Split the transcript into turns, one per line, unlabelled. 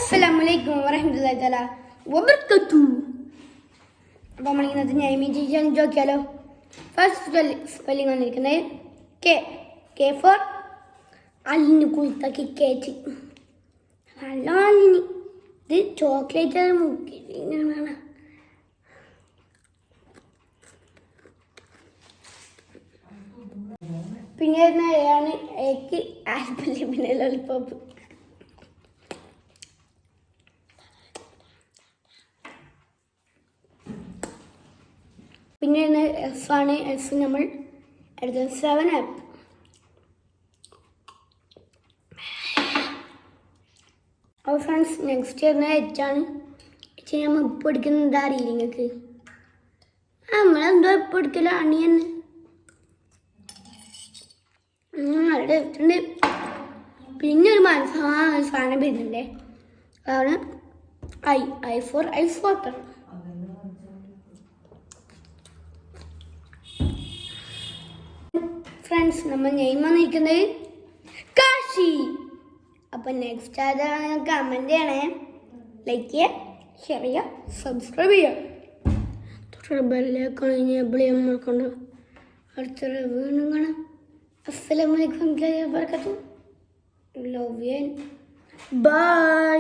അസ്സലാമലൈക്കും വറഹ്മത്തുള്ളാഹി തആല വബറകാതുഹു. അപ്പോൾ നമ്മൾ ഇന്നത്തെ നെയിമിംഗ് ചെയ്യാൻ നോക്കിയാലോ. ഫസ്റ്റ് സ്പെല്ലിംഗ് വന്നിരിക്കുന്നത് കെ ഫോർ അലിന് കുളിത്താക്കി കേച്ച്. നല്ല അലിന് ഇത് ചോക്ലേറ്റ് മുക്കി ഇങ്ങനെ. പിന്നെ ആണ് ഏക്ക് ആപ്പിൾ പിന്നെ ലോലിപോപ്പ്. പിന്നെ എഫ് ആണ്. എഫ് നമ്മൾ എടുത്തത് 7 ആപ്പ്. അപ്പോൾ ഫ്രണ്ട്സ് നെക്സ്റ്റ് വരുന്നത് എച്ചാണ്. എച്ച് നമ്മൾ ഇപ്പോൾ എടുക്കുന്നത് എന്താ അറിയില്ല നിങ്ങൾക്ക്. നമ്മളെന്തോ ഇപ്പോൾ എടുക്കില്ല അണിയൻ നല്ല ടേസ്റ്റുണ്ട്. പിന്നെ ഒരു സാധനം വരുന്നുണ്ടേ, അതാണ് I for ice water. Friends നമ്മൾ നെയിം വന്നിരിക്കുന്നത് കാശി. അപ്പം നെക്സ്റ്റ് അതാണ് കമൻറ്റ് ചെയ്യണേ, ലൈക്ക് ചെയ്യുക, ഷെയർ ചെയ്യുക, സബ്സ്ക്രൈബ് ചെയ്യുക. ബെല്ലേക്കാണ് എബിളി നമ്മൾ കൊണ്ട് അടുത്ത വീണ്ടും കാണാം. അസ്സലാമു അലൈക്കും വറഹ്മത്തുള്ളാഹി വബറകാതുഹു. Love you. ബൈ.